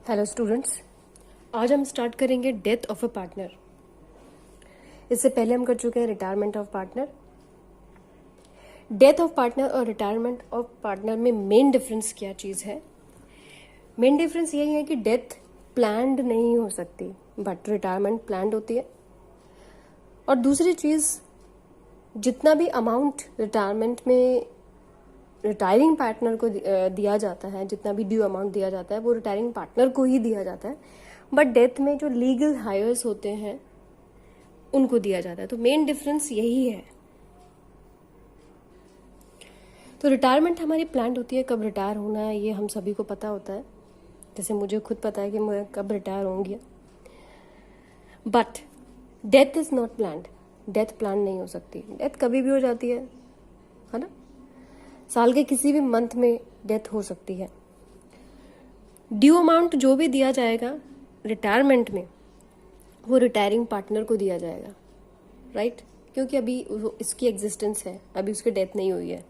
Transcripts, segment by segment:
Hello students, आज हम start करेंगे डेथ ऑफ अ पार्टनर। इससे पहले हम कर चुके हैं retirement of partner. Death of partner और रिटायरमेंट ऑफ पार्टनर में मेन डिफरेंस क्या चीज़ है? मेन डिफरेंस यही है कि डेथ प्लान्ड नहीं हो सकती बट रिटायरमेंट प्लान्ड होती है। और दूसरी चीज़, जितना भी अमाउंट रिटायरमेंट में रिटायरिंग पार्टनर को दिया जाता है, जितना भी ड्यू अमाउंट दिया जाता है वो रिटायरिंग पार्टनर को ही दिया जाता है, बट डेथ में जो लीगल हायर्स होते हैं उनको दिया जाता है। तो मेन डिफरेंस यही है। तो रिटायरमेंट हमारी प्लान्ड होती है, कब रिटायर होना है ये हम सभी को पता होता है। जैसे मुझे खुद पता है कि मैं कब रिटायर होंगी। But death is not planned. Death plan नहीं हो सकती। डेथ कभी भी हो जाती है ना। साल के किसी भी मंथ में डेथ हो सकती है। ड्यू अमाउंट जो भी दिया जाएगा रिटायरमेंट में वो रिटायरिंग पार्टनर को दिया जाएगा, राइट? क्योंकि अभी इसकी एग्जिस्टेंस है, अभी उसकी डेथ नहीं हुई है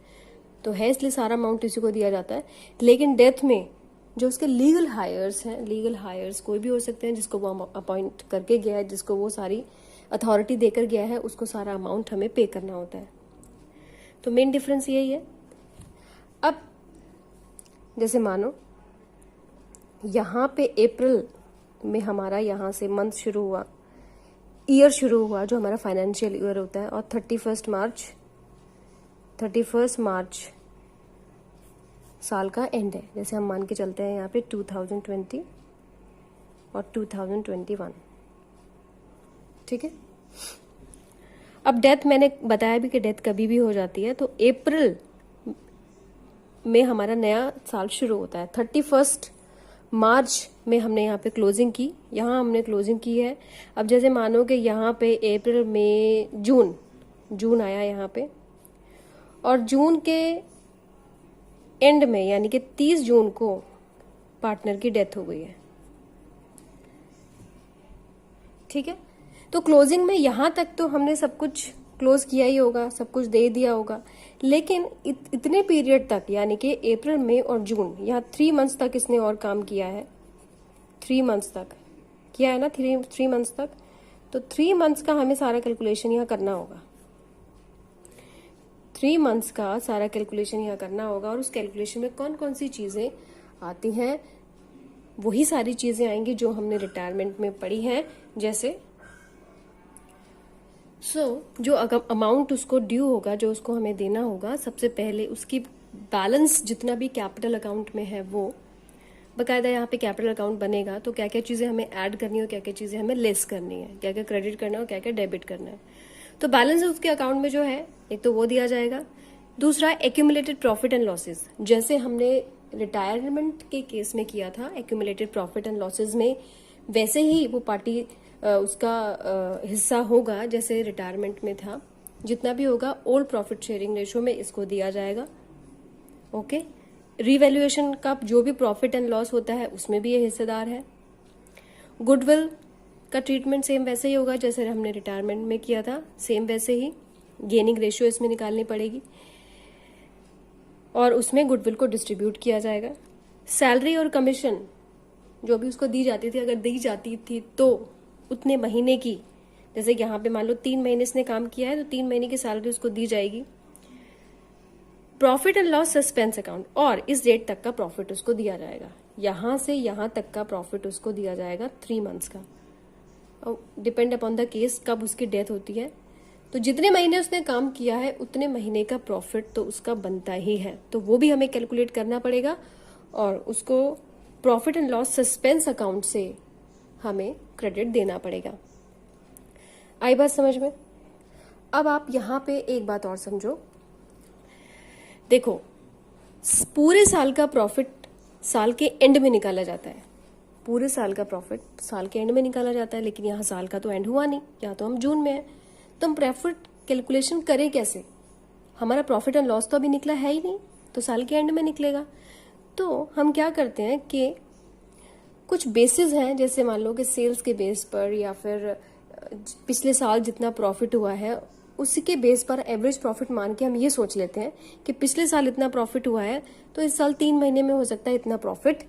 तो है, इसलिए सारा अमाउंट इसी को दिया जाता है। लेकिन डेथ में जो उसके लीगल हायर्स हैं, लीगल हायर्स कोई भी हो सकते हैं, जिसको वो अपॉइंट करके गया है, जिसको वो सारी अथॉरिटी देकर गया है, उसको सारा अमाउंट हमें पे करना होता है। तो मेन डिफरेंस यही है। अब जैसे मानो यहाँ पे अप्रैल में हमारा यहाँ से मंथ शुरू हुआ, ईयर शुरू हुआ, जो हमारा फाइनेंशियल ईयर होता है, और 31 मार्च साल का एंड है। जैसे हम मान के चलते हैं यहाँ पे 2020 और 2021, ठीक है। अब डेथ मैंने बताया भी कि डेथ कभी भी हो जाती है। तो अप्रैल में हमारा नया साल शुरू होता है। 31 मार्च में हमने यहाँ पे क्लोजिंग की, यहाँ हमने क्लोजिंग की है। अब जैसे मानो कि यहाँ पे अप्रैल में जून आया यहाँ पे, और जून के एंड में यानी कि 30 जून को पार्टनर की डेथ हो गई है, ठीक है। तो क्लोजिंग में यहाँ तक तो हमने सब कुछ क्लोज किया ही होगा, सब कुछ दे दिया होगा। लेकिन इतने पीरियड तक यानी कि अप्रैल, मई और जून, यहाँ 3 मंथ्स तक इसने और काम किया है। 3 मंथ्स तक किया है ना, 3 मंथ्स तक। तो 3 मंथ्स का हमें सारा कैलकुलेशन यहाँ करना होगा। 3 मंथ्स का सारा कैलकुलेशन यहाँ करना होगा। और उस कैलकुलेशन में कौन कौन सी चीजें आती हैं, वही सारी चीजें आएंगी जो हमने रिटायरमेंट में पढ़ी हैं। जैसे जो अमाउंट उसको ड्यू होगा, जो उसको हमें देना होगा, सबसे पहले उसकी बैलेंस जितना भी कैपिटल अकाउंट में है वो बकायदा यहाँ पे कैपिटल अकाउंट बनेगा। तो क्या क्या चीजें हमें ऐड करनी है, क्या क्या चीजें हमें लेस करनी है, क्या क्या क्रेडिट करना है और क्या क्या डेबिट करना है। तो बैलेंस उसके अकाउंट में जो है, एक तो वो दिया जाएगा। दूसरा, एक्यूमुलेटेड प्रॉफिट एंड लॉसेज, जैसे हमने रिटायरमेंट के केस में किया था एक्यूमुलेटेड प्रॉफिट एंड लॉसेज में, वैसे ही वो पार्टी उसका हिस्सा होगा जैसे रिटायरमेंट में था। जितना भी होगा ओल्ड प्रॉफिट शेयरिंग रेशियो में इसको दिया जाएगा, ओके। रिवैल्यूएशन का जो भी प्रॉफिट एंड लॉस होता है उसमें भी ये हिस्सेदार है। गुडविल का ट्रीटमेंट सेम वैसे ही होगा जैसे हमने रिटायरमेंट में किया था, सेम वैसे ही गेनिंग रेशियो इसमें निकालनी पड़ेगी और उसमें गुडविल को डिस्ट्रीब्यूट किया जाएगा। सैलरी और कमीशन जो भी उसको दी जाती थी, अगर दी जाती थी तो उतने महीने की, जैसे यहाँ पे मान लो 3 महीने इसने काम किया है तो 3 महीने की सैलरी उसको दी जाएगी। Profit and loss suspense account, और इस डेट तक का प्रॉफिट उसको दिया जाएगा, यहां से यहां तक का प्रॉफिट उसको दिया जाएगा 3 मंथ्स का। डिपेंड अपॉन द केस कब उसकी डेथ होती है। तो जितने महीने उसने काम किया है उतने महीने का प्रॉफिट तो उसका बनता ही है, तो वो भी हमें कैलकुलेट करना पड़ेगा और उसको profit and loss suspense account से हमें क्रेडिट देना पड़ेगा। आई बात समझ में? अब आप यहां पे एक बात और समझो। देखो, पूरे साल का प्रॉफिट साल के एंड में निकाला जाता है। पूरे साल का प्रॉफिट साल के एंड में निकाला जाता है, लेकिन यहाँ साल का तो एंड हुआ नहीं, यहाँ तो हम जून में है। तो हम प्रॉफिट कैलकुलेशन करें कैसे? हमारा प्रॉफिट एंड लॉस तो अभी निकला है ही नहीं, तो साल के एंड में निकलेगा। तो हम क्या करते हैं कि कुछ बेसिस हैं, जैसे मान लो कि सेल्स के बेस पर या फिर पिछले साल जितना प्रॉफिट हुआ है उसी के बेस पर एवरेज प्रॉफिट मान के हम ये सोच लेते हैं कि पिछले साल इतना प्रॉफिट हुआ है तो इस साल 3 महीने में हो सकता है इतना प्रॉफिट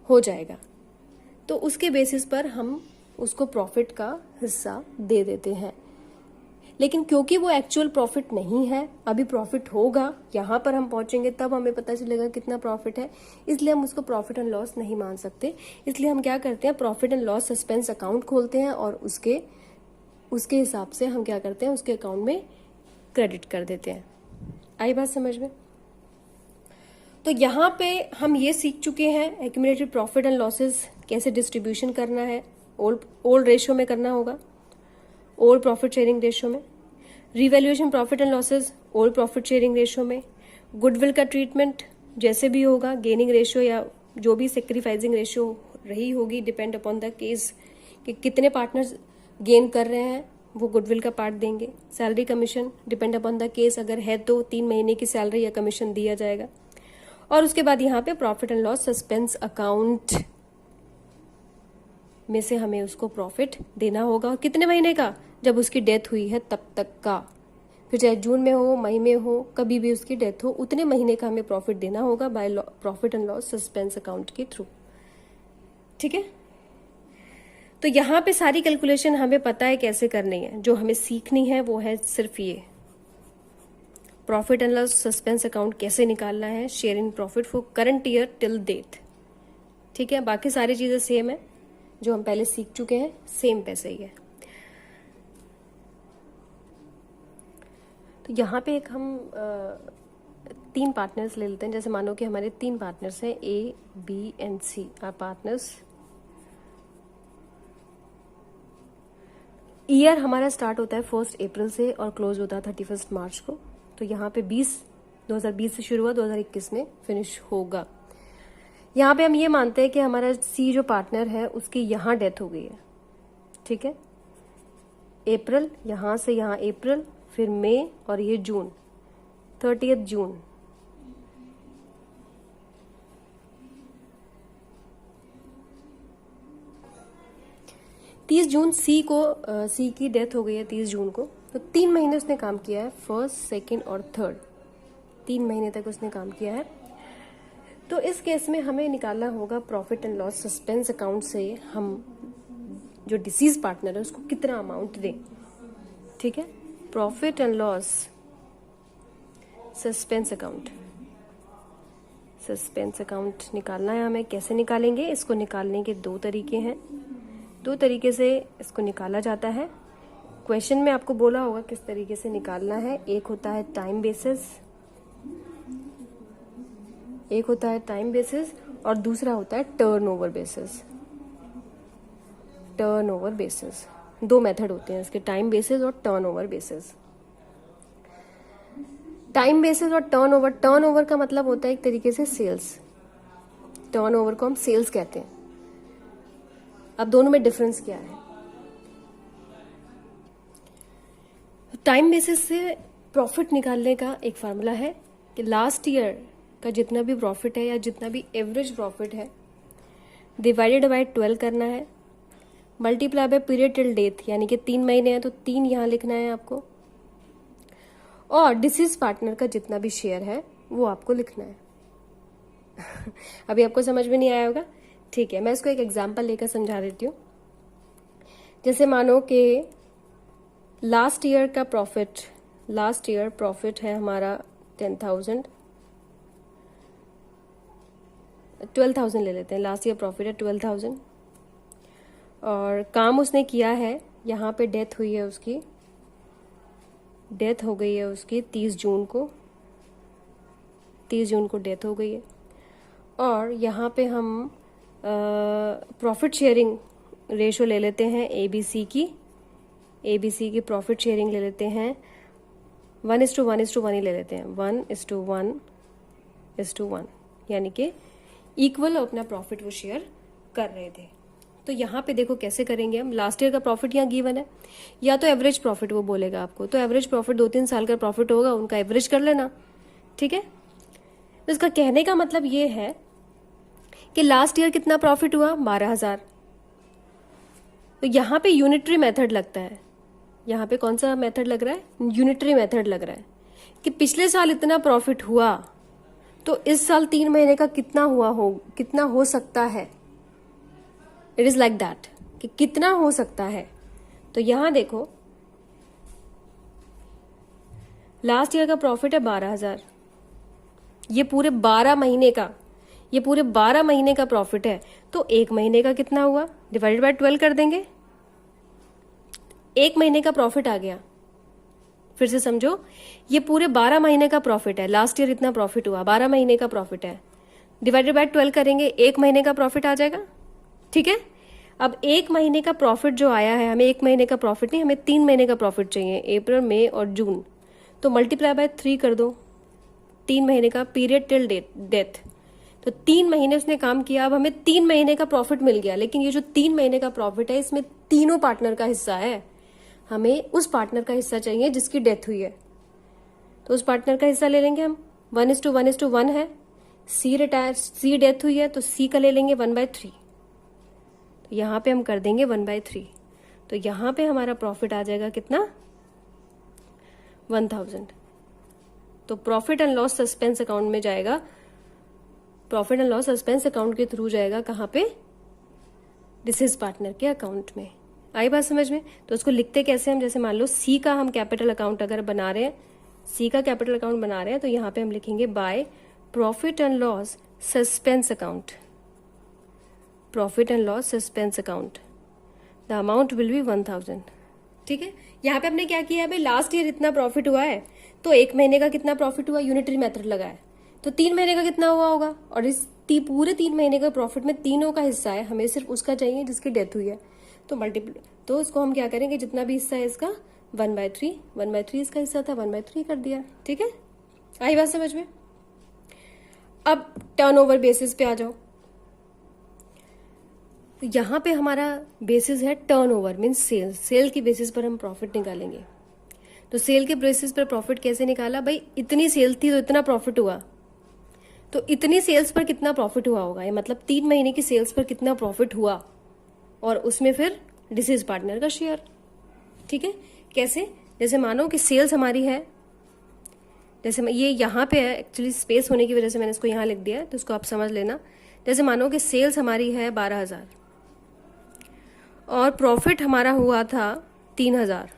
हो जाएगा, तो उसके बेसिस पर हम उसको प्रॉफिट का हिस्सा दे देते हैं। लेकिन क्योंकि वो एक्चुअल प्रॉफिट नहीं है, अभी प्रॉफिट होगा, यहाँ पर हम पहुंचेंगे तब हमें पता चलेगा कितना प्रॉफिट है, इसलिए हम उसको प्रॉफिट एंड लॉस नहीं मान सकते। इसलिए हम क्या करते हैं, profit and loss suspense account खोलते हैं और उसके हिसाब से हम क्या करते हैं, उसके अकाउंट में क्रेडिट कर देते हैं। आई बात समझ में? तो यहाँ पे हम ये सीख चुके हैं एक्यूमुलेटेड प्रॉफिट एंड लॉसेस कैसे डिस्ट्रीब्यूशन करना है, ओल्ड रेशियो में करना होगा, ओल्ड प्रॉफिट शेयरिंग रेशियो में, revaluation profit and losses old profit sharing ratio में, गुडविल का ट्रीटमेंट जैसे भी होगा, गेनिंग रेशियो या जो भी सेक्रीफाइसिंग रेशियो रही होगी, डिपेंड अपॉन द केस कि कितने पार्टनर्स गेन कर रहे हैं, वो गुडविल का पार्ट देंगे। Salary commission depend upon the case, अगर है तो 3 महीने की सैलरी या कमीशन दिया जाएगा। और उसके बाद यहाँ पे profit and loss suspense account में से हमें उसको प्रॉफिट देना होगा। कितने महीने का? जब उसकी डेथ हुई है तब तक का, फिर चाहे जून में हो, मई में हो, कभी भी उसकी डेथ हो, उतने महीने का हमें प्रॉफिट देना होगा by profit and loss suspense account के थ्रू। ठीक है, तो यहाँ पे सारी कैलकुलेशन हमें पता है कैसे करनी है। जो हमें सीखनी है वो है सिर्फ ये, profit and loss suspense account कैसे निकालना है, share in profit for current year till date. ठीक है, बाकी सारी चीजें सेम है जो हम पहले सीख चुके हैं, सेम पैसे ही है। तो यहाँ पे एक हम 3 पार्टनर्स ले लेते हैं। जैसे मानो कि हमारे 3 पार्टनर्स हैं, A, B and C are partners. Year हमारा स्टार्ट होता है 1 अप्रैल से और क्लोज होता है 31 मार्च को। तो यहाँ पे 2020 से शुरू हुआ, 2021 में फिनिश होगा। यहाँ पे हम ये मानते हैं कि हमारा सी जो पार्टनर है उसकी यहाँ डेथ हो गई है। ठीक है, अप्रैल, यहाँ से यहाँ अप्रैल, फिर मई और ये जून, 30 जून। सी की डेथ हो गई है 30 जून को। तो 3 महीने उसने काम किया है, 1st, 2nd और 3rd, 3 महीने तक उसने काम किया है। तो इस केस में हमें निकालना होगा profit and loss suspense account से हम जो डिसीज पार्टनर है उसको कितना अमाउंट दें। ठीक है, profit and loss suspense account निकालना है हमें। कैसे निकालेंगे? इसको निकालने के 2 तरीके हैं, 2 तरीके से इसको निकाला जाता है। क्वेश्चन में आपको बोला होगा किस तरीके से निकालना है। एक होता है टाइम बेसिस, और दूसरा होता है टर्नओवर बेसिस। 2 मेथड होते हैं इसके, टाइम बेसिस और टर्नओवर बेसिस। टाइम बेसिस और टर्नओवर का मतलब होता है एक तरीके से सेल्स। टर्नओवर को हम सेल्स कहते हैं। अब दोनों में डिफरेंस क्या है? टाइम बेसिस से प्रॉफिट निकालने का एक फार्मूला है कि लास्ट ईयर का जितना भी प्रॉफिट है या जितना भी एवरेज प्रॉफिट है डिवाइडेड बाय 12 करना है, multiply by period till death, यानी कि 3 महीने हैं तो 3 यहां लिखना है आपको, और डिसीज पार्टनर का जितना भी शेयर है वो आपको लिखना है। अभी आपको समझ में नहीं आया होगा? ठीक है, मैं इसको एक एग्जांपल लेकर समझा देती हूँ। जैसे मानो कि लास्ट ईयर प्रॉफिट है हमारा 12,000 ले लेते हैं। लास्ट ईयर प्रॉफिट है 12,000 और काम उसने किया है, यहाँ पे डेथ हो गई है उसकी 30 जून को डेथ हो गई है। और यहाँ पे हम प्रॉफिट शेयरिंग रेशो ले लेते हैं एबीसी की प्रॉफिट शेयरिंग ले लेते हैं 1:1 ही ले लेते हैं, 1:1, यानी कि इक्वल अपना प्रॉफिट वो शेयर कर रहे थे। तो यहाँ पे देखो कैसे करेंगे हम। लास्ट ईयर का प्रॉफिट यहाँ गिवन है, या तो एवरेज प्रॉफिट वो बोलेगा आपको, तो एवरेज प्रॉफिट 2-3 साल का प्रॉफिट होगा, उनका एवरेज कर लेना। ठीक है, तो इसका कहने का मतलब ये है कि लास्ट ईयर कितना प्रॉफिट हुआ, 12,000। तो यहाँ पे यूनिटरी मेथड लगता है। यहाँ पे कौन सा मेथड लग रहा है? यूनिटरी मेथड लग रहा है कि पिछले साल इतना प्रॉफिट हुआ तो इस साल 3 महीने का कितना हो सकता है, इट इज लाइक दैट कि कितना हो सकता है। तो यहां देखो लास्ट ईयर का प्रॉफिट है 12,000, ये पूरे 12 महीने का, ये पूरे 12 महीने का प्रॉफिट है। तो एक महीने का कितना हुआ, डिवाइडेड बाय 12 कर देंगे, एक महीने का प्रॉफिट आ गया। फिर से समझो, ये पूरे 12 महीने का प्रॉफिट है, लास्ट ईयर इतना प्रॉफिट हुआ, 12 महीने का प्रॉफिट है, डिवाइडेड बाय 12 करेंगे, एक महीने का प्रॉफिट आ जाएगा। ठीक है, अब एक महीने का प्रॉफिट जो आया है, हमें एक महीने का प्रॉफिट नहीं, हमें 3 महीने का प्रॉफिट चाहिए, अप्रैल मई और जून। तो मल्टीप्लाई बाय 3 कर दो, 3 महीने का पीरियड टिल डेथ। तो 3 महीने उसने काम किया, अब हमें 3 महीने का प्रॉफिट मिल गया। लेकिन ये जो 3 महीने का प्रॉफिट है, इसमें तीनों पार्टनर का हिस्सा है, हमें उस पार्टनर का हिस्सा चाहिए जिसकी डेथ हुई है। तो उस पार्टनर का हिस्सा ले लेंगे हम, 1:1:1 है। सी डेथ हुई है तो सी का ले लेंगे 1/3। तो यहां पे हम कर देंगे 1/3। तो यहां पे हमारा प्रॉफिट आ जाएगा कितना, 1000। तो profit and loss suspense account में जाएगा, profit and loss suspense account के थ्रू जाएगा कहां पे, डिसीज पार्टनर के अकाउंट में। आई बात समझ में। तो उसको लिखते कैसे हम, जैसे मान लो सी का हम कैपिटल अकाउंट अगर बना रहे हैं, सी का कैपिटल अकाउंट बना रहे हैं, तो यहां पे हम लिखेंगे by profit and loss suspense account, profit and loss suspense account, the amount will be 1000। ठीक है, यहाँ पे हमने क्या किया है भाई, लास्ट ईयर इतना प्रॉफिट हुआ है, तो एक महीने का कितना प्रॉफिट हुआ, यूनिटरी मेथड लगा है, तो 3 महीने का कितना हुआ होगा, और इस पूरे 3 महीने का प्रॉफिट में तीनों का हिस्सा है, हमें सिर्फ उसका चाहिए जिसकी डेथ हुई है। तो मल्टीप्लाई, तो इसको हम क्या करेंगे, जितना भी हिस्सा है इसका 1/3 इसका हिस्सा था, 1/3 कर दिया। ठीक है, आई बात समझ में। अब टर्नओवर बेसिस पे आ जाओ। तो यहां पे हमारा बेसिस है टर्नओवर, मींस सेल, सेल की बेसिस पर हम प्रॉफिट निकालेंगे। तो सेल के बेसिस पर प्रॉफिट कैसे निकाला भाई, इतनी सेल थी तो इतना प्रॉफिट हुआ, तो इतनी सेल्स पर कितना प्रॉफिट हुआ होगा, ये मतलब 3 महीने की सेल्स पर कितना प्रॉफिट हुआ, और उसमें फिर डिसीज पार्टनर का शेयर। ठीक है, कैसे, जैसे मानो कि सेल्स हमारी है, जैसे ये यहाँ पे है, एक्चुअली स्पेस होने की वजह से मैंने इसको यहाँ लिख दिया है, तो इसको आप समझ लेना। जैसे मानो कि सेल्स हमारी है 12,000 और प्रॉफिट हमारा हुआ था 3,000।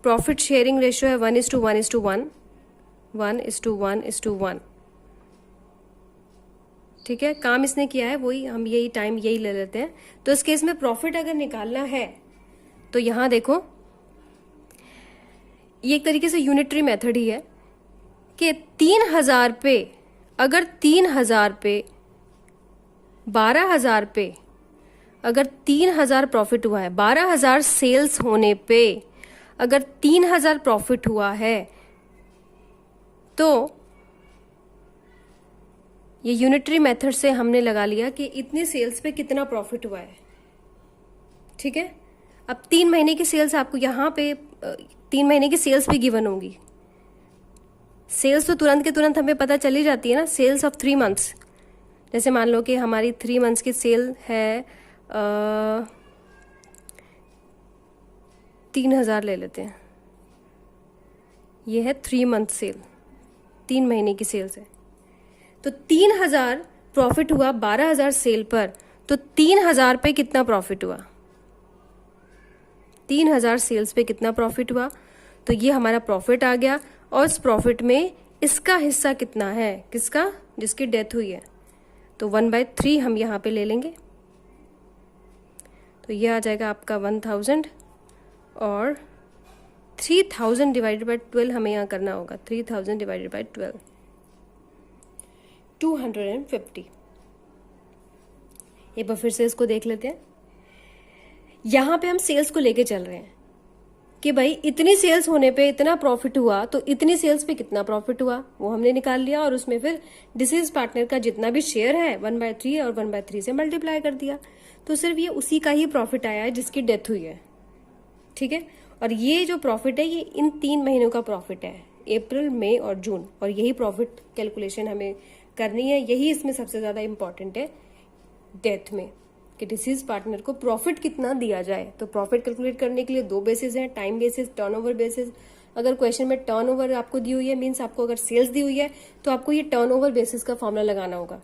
प्रॉफिट शेयरिंग रेशियो है 1:1:1, 1:1:1। ठीक है, काम इसने किया है वही, हम यही टाइम यही ले लेते हैं। तो इस केस में प्रॉफिट अगर निकालना है तो यहां देखो, ये एक तरीके से यूनिटरी मेथड ही है कि 3,000 पे, अगर 3,000 पे 12,000 पे अगर 3,000 प्रॉफिट हुआ है, 12,000 सेल्स होने पे अगर 3,000 प्रॉफिट हुआ है, तो ये यूनिटरी मेथड से हमने लगा लिया कि इतनी सेल्स पे कितना प्रॉफिट हुआ है। ठीक है, अब 3 महीने की सेल्स आपको यहां पे 3 महीने की सेल्स भी गिवन होंगी। सेल्स तो तुरंत के तुरंत हमें पता चली जाती है ना, सेल्स ऑफ 3 मंथ्स। जैसे मान लो कि हमारी 3 मंथ्स की सेल है 3,000 ले लेते हैं, ये है 3 मंथ सेल, 3 महीने की सेल्स है। तो 3,000 प्रॉफिट हुआ 12,000 सेल पर, तो 3,000 पे कितना प्रॉफिट हुआ, 3,000 सेल्स पे कितना प्रॉफिट हुआ, तो ये हमारा प्रॉफिट आ गया। और इस प्रॉफिट में इसका हिस्सा कितना है, किसका, जिसकी डेथ हुई है, तो 1/3 हम यहां पे ले लेंगे। तो ये आ जाएगा आपका 1000, और 3000 डिवाइडेड बाय 12 हमें यहाँ करना होगा, 3000 डिवाइडेड बाय 12, 250। एक बार फिर से इसको देख लेते हैं। यहां पे हम सेल्स को लेके चल रहे हैं कि भाई इतनी सेल्स होने पे इतना प्रॉफिट हुआ, तो इतनी सेल्स पे कितना प्रॉफिट हुआ वो हमने निकाल लिया, और उसमें फिर डिसीज पार्टनर का जितना भी शेयर है 1/3 और 1/3 से मल्टीप्लाई कर दिया। तो सिर्फ ये उसी का ही प्रॉफिट आया है जिसकी डेथ हुई है। ठीक है, और ये जो प्रॉफिट है ये इन 3 महीनों का प्रॉफिट है, अप्रैल मई और जून, और यही प्रॉफिट कैलकुलेशन हमें करनी है। यही इसमें सबसे ज्यादा इंपॉर्टेंट है डेथ में, कि डिसीज पार्टनर को प्रॉफिट कितना दिया जाए। तो प्रॉफिट कैलकुलेट करने के लिए 2 बेसिस हैं, टाइम बेसिस, टर्नओवर बेसिस। अगर क्वेश्चन में टर्नओवर आपको दी हुई है, मीन्स आपको अगर सेल्स दी हुई है, तो आपको ये टर्नओवर बेसिस का फॉर्मूला लगाना होगा।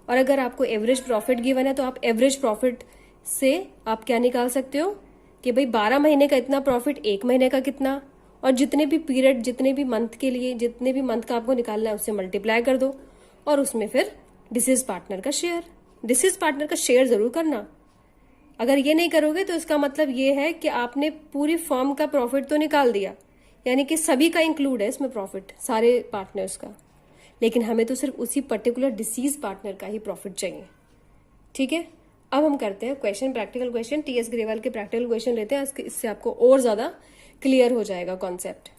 और अगर आपको एवरेज प्रॉफिट गिवन है तो आप एवरेज प्रॉफिट से आप क्या निकाल सकते हो कि भाई 12 महीने का इतना प्रॉफिट, 1 महीने का कितना, और जितने भी पीरियड, जितने भी मंथ के लिए, जितने भी मंथ का आपको निकालना है उससे मल्टीप्लाई कर दो और उसमें फिर डिसीज पार्टनर का शेयर, डिसीज पार्टनर का शेयर जरूर करना। अगर ये नहीं करोगे तो इसका मतलब ये है कि आपने पूरी फर्म का प्रॉफिट तो निकाल दिया, यानी कि सभी का इंक्लूड है इसमें प्रॉफिट, सारे पार्टनर्स का, लेकिन हमें तो सिर्फ उसी पर्टिकुलर डिसीज पार्टनर का ही प्रॉफिट चाहिए। ठीक है, अब हम करते हैं question, practical question, TS Grewal के प्रैक्टिकल क्वेश्चन लेते हैं, इससे आपको और ज्यादा क्लियर हो जाएगा कॉन्सेप्ट।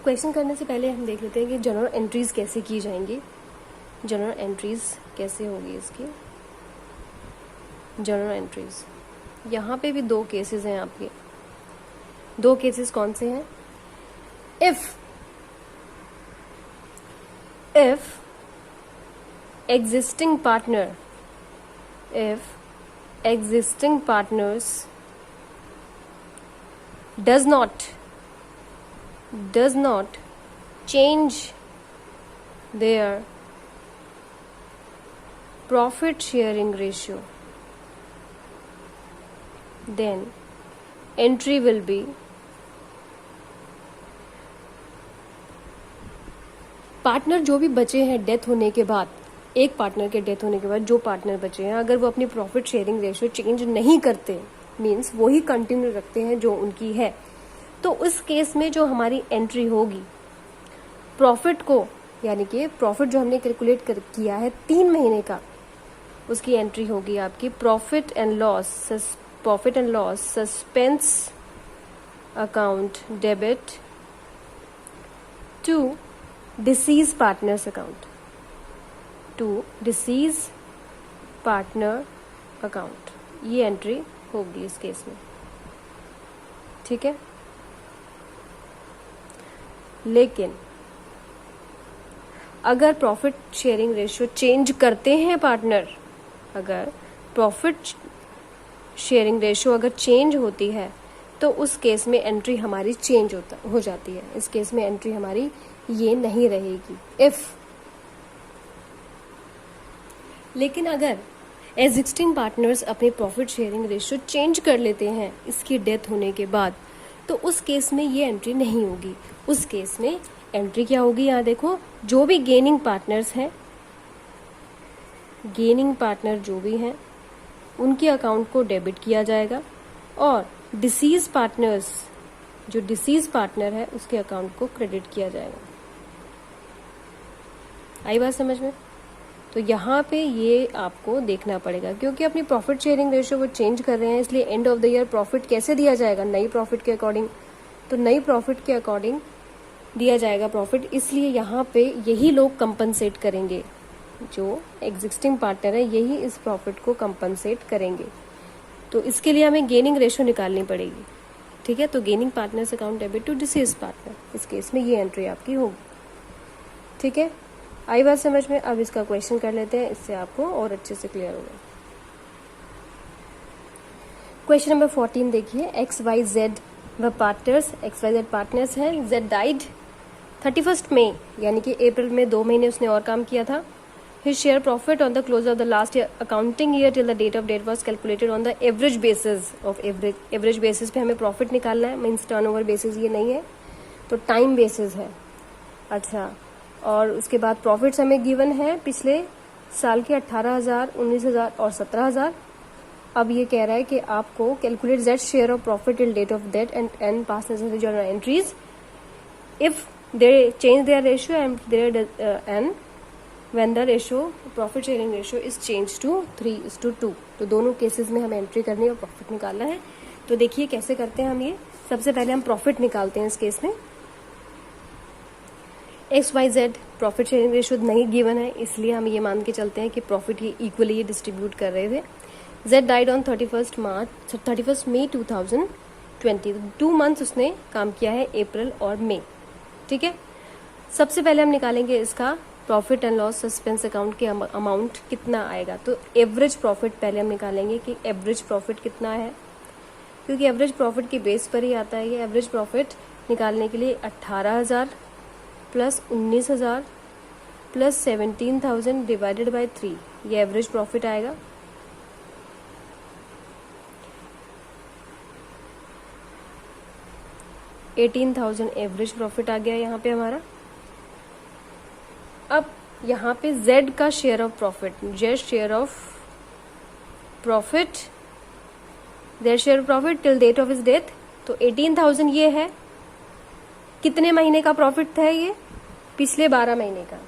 क्वेश्चन करने से पहले हम देख लेते हैं कि जनरल एंट्रीज कैसे की जाएंगी। जनरल एंट्रीज कैसे होगी इसकी, जनरल एंट्रीज, यहाँ पे भी 2 केसेस हैं आपके। 2 केसेस कौन से हैं? If existing partners does not change their profit sharing ratio, then entry will be partner जो भी बचे हैं डेथ होने के बाद, एक पार्टनर के डेथ होने के बाद जो पार्टनर बचे हैं, अगर वो अपनी प्रॉफिट शेयरिंग रेशियो चेंज नहीं करते, मींस वो ही कंटिन्यू रखते हैं जो उनकी है, तो उस केस में जो हमारी एंट्री होगी प्रॉफिट को, यानी कि प्रॉफिट जो हमने कैलकुलेट किया है 3 महीने का, उसकी एंट्री होगी आपकी profit and loss suspense account debit to deceased partners account, ये एंट्री होगी इस केस में। ठीक है, लेकिन अगर प्रॉफिट शेयरिंग रेशियो चेंज करते हैं पार्टनर, अगर प्रॉफिट शेयरिंग रेशियो अगर चेंज होती है तो उस केस में एंट्री हमारी चेंज हो जाती है। इस केस में एंट्री हमारी ये नहीं रहेगी इफ। लेकिन अगर एग्जिस्टिंग पार्टनर्स अपने प्रॉफिट शेयरिंग रेशियो चेंज कर लेते हैं इसकी डेथ होने के बाद, तो उस केस में ये एंट्री नहीं होगी। उस केस में एंट्री क्या होगी, यहाँ देखो, जो भी गेनिंग पार्टनर्स हैं, गेनिंग पार्टनर जो भी हैं उनके अकाउंट को डेबिट किया जाएगा और डिसीज पार्टनर्स, जो डिसीज पार्टनर है उसके अकाउंट को क्रेडिट किया जाएगा। आई बात समझ में? तो यहाँ पे ये आपको देखना पड़ेगा, क्योंकि अपनी प्रॉफिट शेयरिंग रेशियो वो चेंज कर रहे हैं, इसलिए end of the year profit कैसे दिया जाएगा, नई प्रॉफिट के अकॉर्डिंग। तो नई प्रॉफिट के अकॉर्डिंग दिया जाएगा प्रॉफिट, इसलिए यहाँ पे यही लोग कंपनसेट करेंगे, जो एग्जिस्टिंग पार्टनर है यही इस प्रॉफिट को कंपनसेट करेंगे। तो इसके लिए हमें गेनिंग रेशियो निकालनी पड़ेगी। ठीक है, तो gaining partners account debit to deceased partner, इस केस में ये एंट्री आपकी होगी। ठीक है, आई बात समझ में? अब इसका क्वेश्चन कर लेते हैं, इससे आपको और अच्छे से क्लियर होगा। क्वेश्चन नंबर 14 देखिए, XYZ व पार्टनर्स, XYZ पार्टनर्स हैं, Z डाइड 31 मई, यानी कि अप्रैल में 2 महीने उसने और काम किया था। His share profit on the close of the last year accounting year till the date of date was calculated on the average basis of average basis पे हमें प्रॉफिट निकालना है, मीन्स टर्नओवर बेसिस ये नहीं है, तो टाइम बेसिस है। अच्छा, और उसके बाद प्रॉफिट्स हमें गिवन है पिछले साल के 18,000, 19,000 और 17,000। अब ये कह रहा है कि आपको calculate Z share of profit till date of date and pass necessary journal entries if they change their ratio and when the ratio profit sharing ratio is changed to 3:2। तो दोनों केसेस में हमें एंट्री करनी है और profit निकालना है। तो देखिए कैसे करते हैं हम ये। सबसे पहले हम प्रॉफिट निकालते हैं इस केस में। XYZ प्रॉफिट शेयरिंग रेशियो नहीं गिवन है, इसलिए हम ये मान के चलते हैं कि प्रॉफिट ये इक्वली डिस्ट्रीब्यूट कर रहे थे। Z डाइड ऑन 31 मई 2020। 2 मंथ्स उसने काम किया है, अप्रैल और मई। ठीक है, सबसे पहले हम निकालेंगे इसका profit and loss suspense account के अमाउंट कितना आएगा। तो एवरेज प्रॉफिट पहले हम निकालेंगे कि एवरेज प्रॉफिट कितना है, क्योंकि एवरेज प्रॉफिट के बेस पर ही आता है ये। एवरेज प्रॉफिट निकालने के लिए 18,000 प्लस 19,000 प्लस 17,000 डिवाइडेड बाय 3, ये एवरेज प्रॉफिट आएगा। $18,000 एवरेज प्रॉफिट आ गया यहाँ पे हमारा। अब यहाँ पे Z का share of profit, Z share of profit, Z share of profit till date of his death, तो 18,000 ये है। कितने महीने का प्रॉफिट है ये? पिछले 12 महीने का,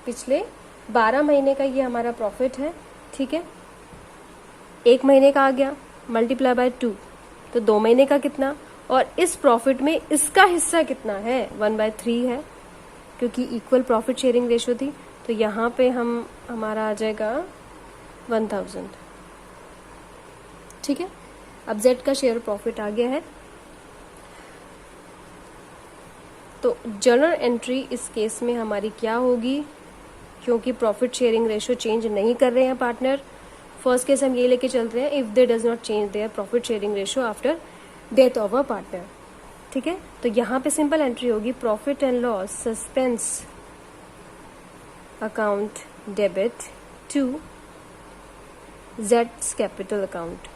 पिछले 12 महीने का ये हमारा प्रॉफिट है, ठीक है। एक महीने का आ गया, मल्टीप्लाई बाय 2, तो 2 महीने का कितना, और इस प्रॉफिट में इसका हिस्सा कितना है? 1/3 है, क्योंकि इक्वल प्रॉफिट शेयरिंग रेशियो थी। तो यहाँ पे हमारा आ जाएगा 1000, ठीक है। अब Z का शेयर प्रॉफिट आ गया है, तो जर्नल एंट्री इस केस में हमारी क्या होगी? क्योंकि प्रॉफिट शेयरिंग रेशियो चेंज नहीं कर रहे हैं पार्टनर, फर्स्ट केस हम ये लेके चल रहे हैं, if they does not change their profit sharing ratio after death of a partner, ठीक है। तो यहाँ पे सिंपल एंट्री होगी profit and loss suspense account debit to Z's capital account,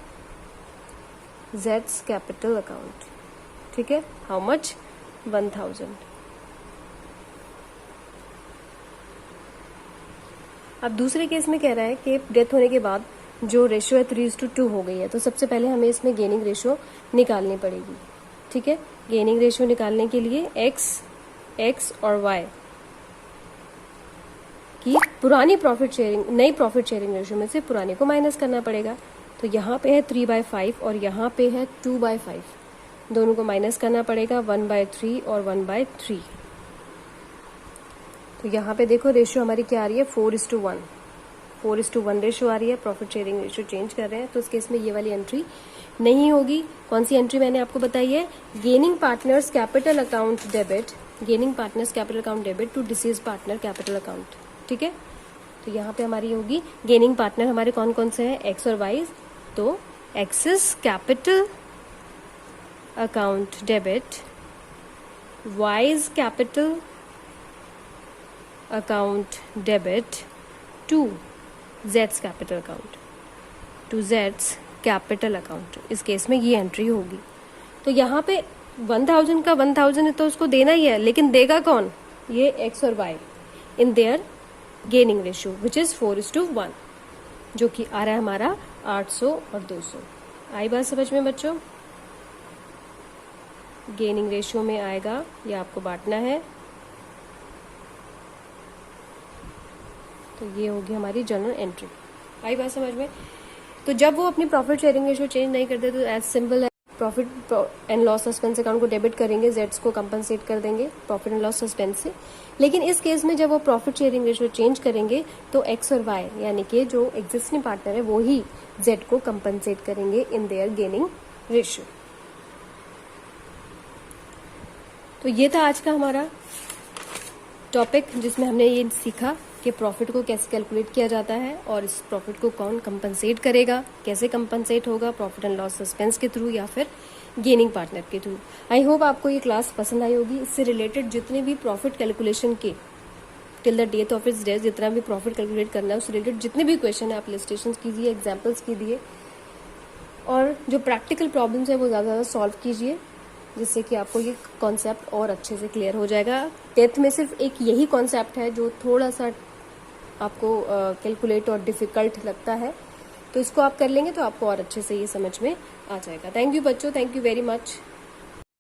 Z's capital account, ठीक है। How much? 1000। अब दूसरे केस में कह रहा है कि डेथ होने के बाद जो रेशियो है 3:2 हो गई है, तो सबसे पहले हमें इसमें गेनिंग रेशियो निकालनी पड़ेगी, ठीक है। गेनिंग रेशियो निकालने के लिए x और y की पुरानी प्रॉफिट शेयरिंग, नई प्रॉफिट शेयरिंग रेशियो में से पुरानी को माइनस करना पड़ेगा। तो यहाँ पे है 3/5 और यहाँ पे है 2/5, दोनों को माइनस करना पड़ेगा, 1/3 और 1/3। तो यहाँ पे देखो रेशियो हमारी क्या आ रही है? 4:1, 4:1 रेशियो आ रही है। प्रॉफिट शेयरिंग रेशियो चेंज कर रहे हैं, तो इस केस में ये वाली एंट्री नहीं होगी। कौन सी एंट्री मैंने आपको बताई है? Gaining partners capital account debit, gaining partners capital account debit to deceased partner capital account, ठीक है। तो यहाँ पे हमारी होगी गेनिंग पार्टनर हमारे कौन कौन से हैं? एक्स और वाई, तो X's capital account debit, Y's capital account debit to Z's capital account, to Z's capital account. इस केस में ये एंट्री होगी। तो यहाँ पे 1000 का 1000 है तो उसको देना ही है, लेकिन देगा कौन? ये एक्स और Y in their gaining ratio which is 4:1, जो कि आ रहा है हमारा 800 और 200। आई बात समझ में बच्चों? गेनिंग रेशियो में आएगा, ये आपको बांटना है। तो ये होगी हमारी जर्नल एंट्री। आई बात समझ में? तो जब वो अपनी प्रॉफिट शेयरिंग रेशियो चेंज नहीं करते तो एज सिंपल है, profit and loss suspense account को डेबिट करेंगे, जेड्स को कंपनसेट कर देंगे प्रॉफिट एंड लॉस सस्पेंस से। लेकिन इस केस में जब वो प्रॉफिट शेयरिंग रेशियो चेंज करेंगे तो एक्स और वाई यानी कि जो एग्जिस्टिंग पार्टनर है वो ही जेड को कंपनसेट करेंगे इन देयर गेनिंग रेशियो। तो ये था आज का हमारा टॉपिक, जिसमें हमने ये सीखा कि प्रॉफिट को कैसे कैलकुलेट किया जाता है और इस प्रॉफिट को कौन कंपनसेट करेगा, कैसे कंपनसेट होगा, प्रॉफिट एंड लॉस सस्पेंस के थ्रू या फिर गेनिंग पार्टनर के थ्रू। आई होप आपको ये क्लास पसंद आई होगी। इससे रिलेटेड जितने भी प्रॉफिट कैलकुलेशन के till the date of its death जितना भी प्रॉफिट कैलकुलेट करना है उससे रिलेटेड जितने भी क्वेश्चन है आप लिस्टेशन कीजिए, एग्जाम्पल्स कीजिए और जो प्रैक्टिकल प्रॉब्लम्स है वो ज़्यादा सॉल्व कीजिए, जिससे कि आपको ये कॉन्सेप्ट और अच्छे से क्लियर हो जाएगा। टेंथ में सिर्फ एक यही कॉन्सेप्ट है जो थोड़ा सा आपको कैलकुलेट और डिफिकल्ट लगता है, तो इसको आप कर लेंगे तो आपको और अच्छे से ये समझ में आ जाएगा। थैंक यू बच्चों, थैंक यू वेरी मच।